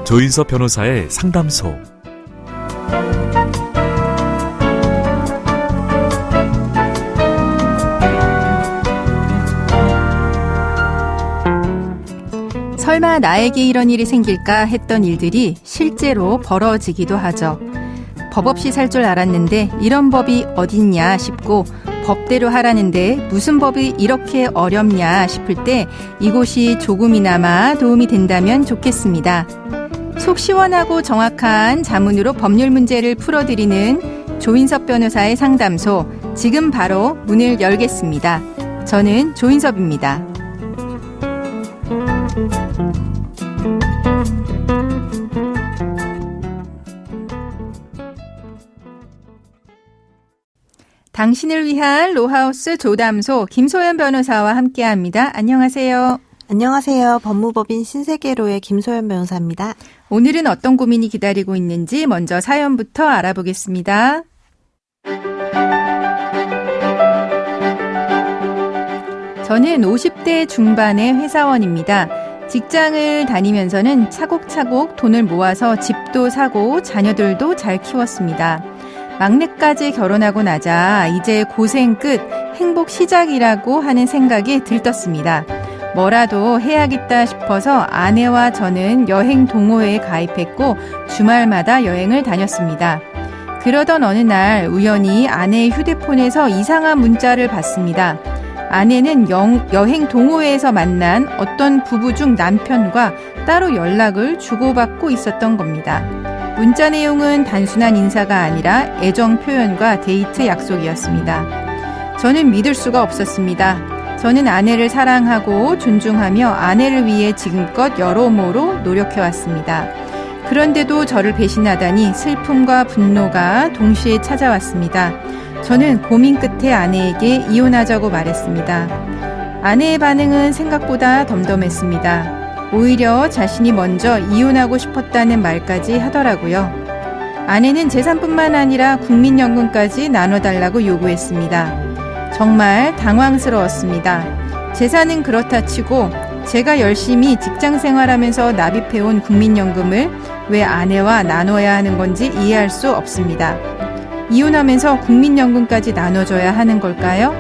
조인섭 변호사의 상담소. 설마 나에게 이런 일이 생길까 했던 일들이 실제로 벌어지기도 하죠. 법 없이 살 줄 알았는데 이런 법이 어딨냐 싶고, 법대로 하라는데 무슨 법이 이렇게 어렵냐 싶을 때 이곳이 조금이나마 도움이 된다면 좋겠습니다. 속 시원하고 정확한 자문으로 법률 문제를 풀어드리는 조인섭 변호사의 상담소, 지금 바로 문을 열겠습니다. 저는 조인섭입니다. 당신을 위한 로하우스 조담소 김소연 변호사와 함께합니다. 안녕하세요. 안녕하세요. 법무법인 신세계로의 김소연 변호사입니다. 오늘은 어떤 고민이 기다리고 있는지 먼저 사연부터 알아보겠습니다. 저는 50대 중반의 회사원입니다. 직장을 다니면서는 차곡차곡 돈을 모아서 집도 사고 자녀들도 잘 키웠습니다. 막내까지 결혼하고 나자 이제 고생 끝, 행복 시작이라고 하는 생각이 들떴습니다. 뭐라도 해야겠다 싶어서 아내와 저는 여행 동호회에 가입했고 주말마다 여행을 다녔습니다. 그러던 어느 날 우연히 아내의 휴대폰에서 이상한 문자를 받습니다. 아내는 여행 동호회에서 만난 어떤 부부 중 남편과 따로 연락을 주고받고 있었던 겁니다. 문자 내용은 단순한 인사가 아니라 애정 표현과 데이트 약속이었습니다. 저는 믿을 수가 없었습니다. 저는 아내를 사랑하고 존중하며 아내를 위해 지금껏 여러모로 노력해왔습니다. 그런데도 저를 배신하다니 슬픔과 분노가 동시에 찾아왔습니다. 저는 고민 끝에 아내에게 이혼하자고 말했습니다. 아내의 반응은 생각보다 덤덤했습니다. 오히려 자신이 먼저 이혼하고 싶었다는 말까지 하더라고요. 아내는 재산뿐만 아니라 국민연금까지 나눠달라고 요구했습니다. 정말 당황스러웠습니다. 재산은 그렇다 치고 제가 열심히 직장 생활하면서 납입해온 국민연금을 왜 아내와 나눠야 하는 건지 이해할 수 없습니다. 이혼하면서 국민연금까지 나눠줘야 하는 걸까요?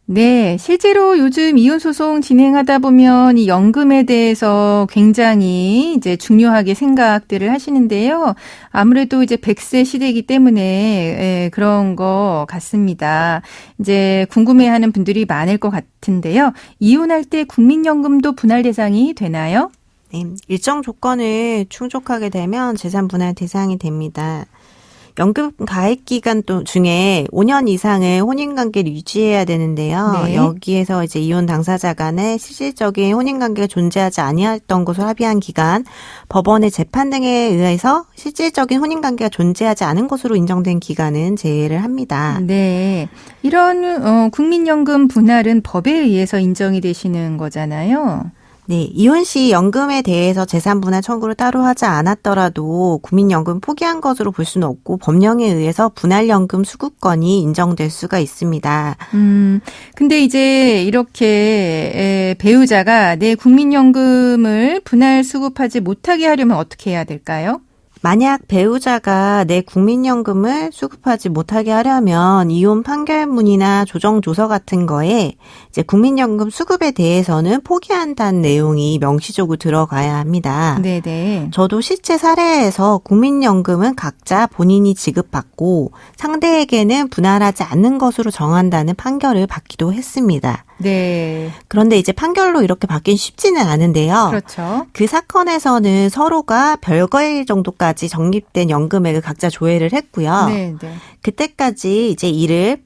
네, 실제로 요즘 이혼소송 진행하다 보면 이 연금에 대해서 굉장히 이제 중요하게 생각들을 하시는데요. 아무래도 이제 100세 시대이기 때문에 그런 것 같습니다. 이제 궁금해하는 분들이 많을 것 같은데요. 이혼할 때 국민연금도 분할 대상이 되나요? 네, 일정 조건을 충족하게 되면 재산 분할 대상이 됩니다. 연금 가입 기간 중에 5년 이상의 혼인관계를 유지해야 되는데요. 네. 여기에서 이제 이혼 당사자 간에 실질적인 혼인관계가 존재하지 아니했던 것으로 합의한 기간, 법원의 재판 등에 의해서 실질적인 혼인관계가 존재하지 않은 것으로 인정된 기간은 제외를 합니다. 네, 이런 국민연금 분할은 법에 의해서 인정이 되시는 거잖아요. 네, 이혼 시 연금에 대해서 재산 분할 청구를 따로 하지 않았더라도 국민연금 포기한 것으로 볼 수는 없고 법령에 의해서 분할연금 수급권이 인정될 수가 있습니다. 근데 이제 이렇게 배우자가 내 국민연금을 분할 수급하지 못하게 하려면 어떻게 해야 될까요? 만약 배우자가 내 국민연금을 수급하지 못하게 하려면 이혼 판결문이나 조정조서 같은 거에 이제 국민연금 수급에 대해서는 포기한다는 내용이 명시적으로 들어가야 합니다. 네네. 저도 실제 사례에서 국민연금은 각자 본인이 지급받고 상대에게는 분할하지 않는 것으로 정한다는 판결을 받기도 했습니다. 네. 그런데 이제 판결로 이렇게 받긴 쉽지는 않은데요. 그렇죠. 그 사건에서는 서로가 별거일 정도까지 적립된 연금액을 각자 조회를 했고요. 네, 네. 그때까지 이제 이를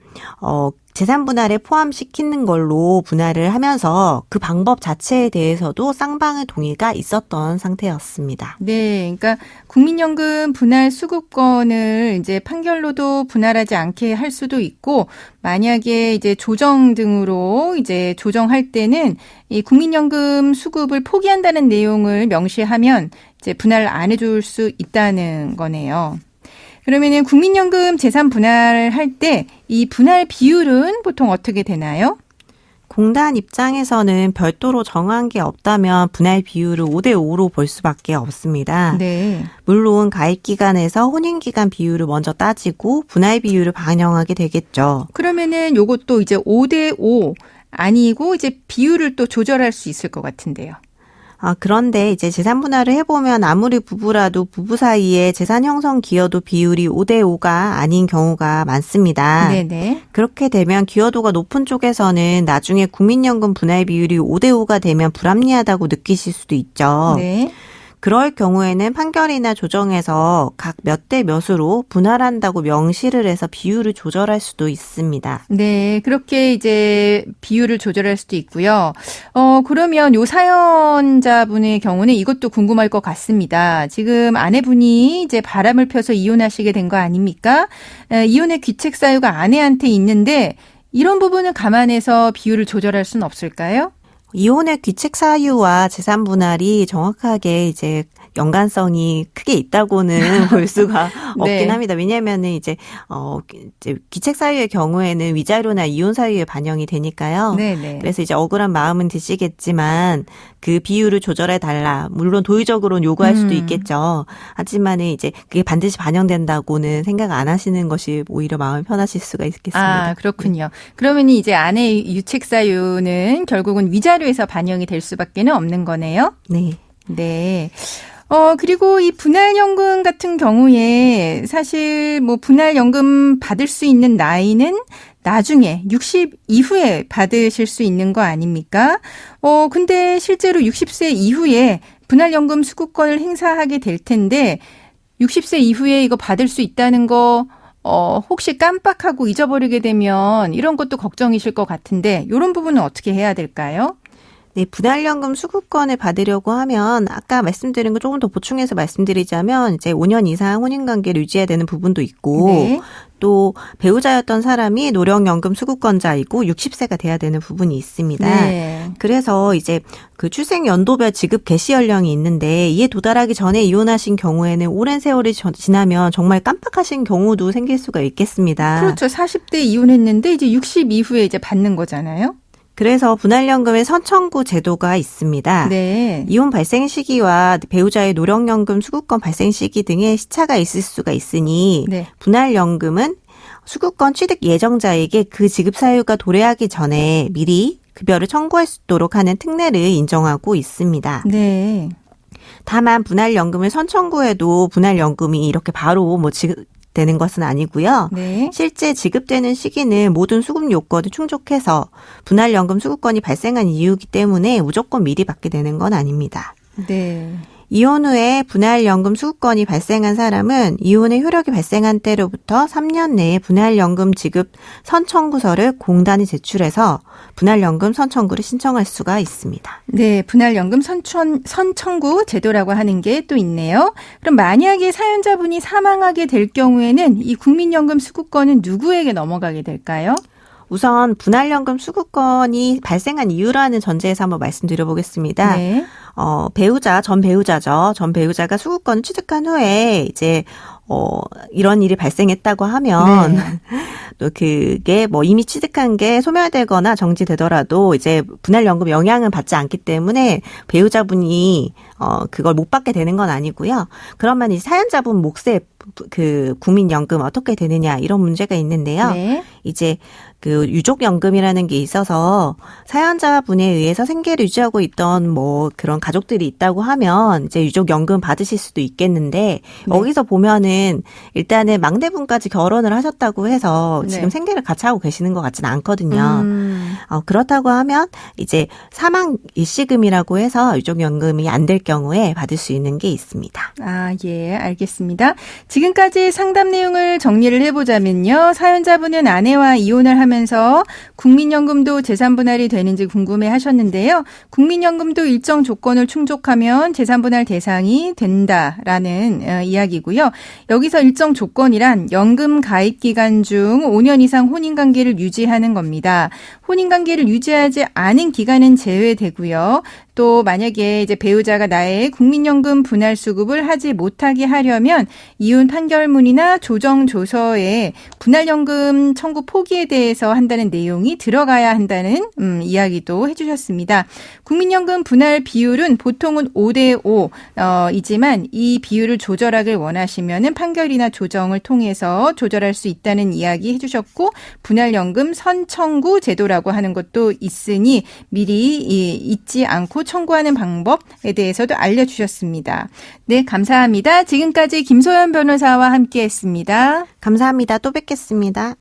재산 분할에 포함시키는 걸로 분할을 하면서 그 방법 자체에 대해서도 쌍방의 동의가 있었던 상태였습니다. 네, 그러니까 국민연금 분할 수급권을 이제 판결로도 분할하지 않게 할 수도 있고, 만약에 이제 조정 등으로 이제 조정할 때는 이 국민연금 수급을 포기한다는 내용을 명시하면 이제 분할 안 해줄 수 있다는 거네요. 그러면은 국민연금 재산 분할할 때 이 분할 비율은 보통 어떻게 되나요? 공단 입장에서는 별도로 정한 게 없다면 분할 비율을 5대5로 볼 수밖에 없습니다. 네. 물론 가입기간에서 혼인기간 비율을 먼저 따지고 분할 비율을 반영하게 되겠죠. 그러면은 요것도 이제 5대5 아니고 이제 비율을 또 조절할 수 있을 것 같은데요. 그런데 이제 재산 분할을 해보면 아무리 부부라도 부부 사이에 재산 형성 기여도 비율이 5대5가 아닌 경우가 많습니다. 네네. 그렇게 되면 기여도가 높은 쪽에서는 나중에 국민연금 분할 비율이 5대5가 되면 불합리하다고 느끼실 수도 있죠. 네. 그럴 경우에는 판결이나 조정에서 각 몇 대 몇으로 분할한다고 명시를 해서 비율을 조절할 수도 있습니다. 네, 그렇게 이제 비율을 조절할 수도 있고요. 그러면 요 사연자분의 경우는 이것도 궁금할 것 같습니다. 지금 아내분이 이제 바람을 펴서 이혼하시게 된 거 아닙니까? 이혼의 귀책 사유가 아내한테 있는데 이런 부분을 감안해서 비율을 조절할 수는 없을까요? 이혼의 귀책 사유와 재산 분할이 정확하게 이제 연관성이 크게 있다고는 볼 수가 네. 없긴 합니다. 왜냐하면은 이제 귀책 사유의 경우에는 위자료나 이혼 사유에 반영이 되니까요. 네네. 그래서 이제 억울한 마음은 드시겠지만 그 비율을 조절해 달라. 물론 도의적으로는 요구할 수도 있겠죠. 하지만은 이제 그게 반드시 반영된다고는 생각 안 하시는 것이 오히려 마음이 편하실 수가 있겠습니다. 그렇군요. 그러면 이제 아내의 유책 사유는 결국은 위자료에서 반영이 될 수밖에는 없는 거네요. 네. 네. 그리고 이 분할연금 같은 경우에 사실 뭐 분할연금 받을 수 있는 나이는 나중에 60 이후에 받으실 수 있는 거 아닙니까? 근데 실제로 60세 이후에 분할연금 수급권을 행사하게 될 텐데 60세 이후에 이거 받을 수 있다는 거 혹시 깜빡하고 잊어버리게 되면 이런 것도 걱정이실 것 같은데 이런 부분은 어떻게 해야 될까요? 네, 분할연금 수급권을 받으려고 하면 아까 말씀드린 거 조금 더 보충해서 말씀드리자면 이제 5년 이상 혼인관계를 유지해야 되는 부분도 있고 네. 또 배우자였던 사람이 노령연금 수급권자이고 60세가 돼야 되는 부분이 있습니다. 네. 그래서 이제 그 출생연도별 지급 개시 연령이 있는데 이에 도달하기 전에 이혼하신 경우에는 오랜 세월이 지나면 정말 깜빡하신 경우도 생길 수가 있겠습니다. 그렇죠. 40대 이혼했는데 이제 60 이후에 이제 받는 거잖아요. 그래서 분할연금의 선청구 제도가 있습니다. 네. 이혼 발생 시기와 배우자의 노령연금 수급권 발생 시기 등의 시차가 있을 수가 있으니 네. 분할연금은 수급권 취득 예정자에게 그 지급 사유가 도래하기 전에 미리 급여를 청구할 수 있도록 하는 특례를 인정하고 있습니다. 네. 다만 분할연금을 선청구해도 분할연금이 이렇게 바로 뭐 지급되는 것은 아니고요. 네. 실제 지급되는 시기는 모든 수급 요건을 충족해서 분할연금 수급권이 발생한 이유이기 때문에 무조건 미리 받게 되는 건 아닙니다. 네. 이혼 후에 분할연금 수급권이 발생한 사람은 이혼의 효력이 발생한 때로부터 3년 내에 분할연금 지급 선청구서를 공단에 제출해서 분할연금 선청구를 신청할 수가 있습니다. 네, 분할연금 선청구 제도라고 하는 게 또 있네요. 그럼 만약에 사연자분이 사망하게 될 경우에는 이 국민연금 수급권은 누구에게 넘어가게 될까요? 우선 분할연금 수급권이 발생한 이유라는 전제에서 한번 말씀드려보겠습니다. 네. 전 배우자죠. 전 배우자가 수급권을 취득한 후에 이제 이런 일이 발생했다고 하면 네. 또 그게 뭐 이미 취득한 게 소멸되거나 정지되더라도 이제 분할연금 영향은 받지 않기 때문에 배우자분이 그걸 못 받게 되는 건 아니고요. 그러면 이 사연자분 몫의 그 국민연금 어떻게 되느냐 이런 문제가 있는데요. 네. 이제 그 유족연금이라는 게 있어서 사연자분에 의해서 생계를 유지하고 있던 뭐 그런 가족들이 있다고 하면 이제 유족연금 받으실 수도 있겠는데 네. 여기서 보면은 일단은 막내분까지 결혼을 하셨다고 해서 네. 지금 생계를 같이 하고 계시는 것 같지는 않거든요. 그렇다고 하면 이제 사망 일시금이라고 해서 유족연금이 안 될 경우에 받을 수 있는 게 있습니다. 예, 알겠습니다. 지금까지 상담 내용을 정리를 해보자면요. 사연자분은 아내와 이혼을 하면서 국민연금도 재산분할이 되는지 궁금해 하셨는데요. 국민연금도 일정 조건을 충족하면 재산분할 대상이 된다라는 이야기고요. 여기서 일정 조건이란 연금 가입 기간 중 5년 이상 혼인관계를 유지하는 겁니다. 혼인관계 인간관계를 유지하지 않은 기간은 제외되고요. 또 만약에 이제 배우자가 나의 국민연금 분할 수급을 하지 못하게 하려면 이혼 판결문이나 조정조서에 분할연금 청구 포기에 대해서 한다는 내용이 들어가야 한다는 이야기도 해주셨습니다. 국민연금 분할 비율은 보통은 5대5 이지만 이 비율을 조절하길 원하시면은 판결이나 조정을 통해서 조절할 수 있다는 이야기 해주셨고 분할연금 선청구 제도라고 하는 것도 있으니 미리 잊지 않고 청구하는 방법에 대해서도 알려주셨습니다. 네, 감사합니다. 지금까지 김소연 변호사와 함께했습니다. 감사합니다. 또 뵙겠습니다.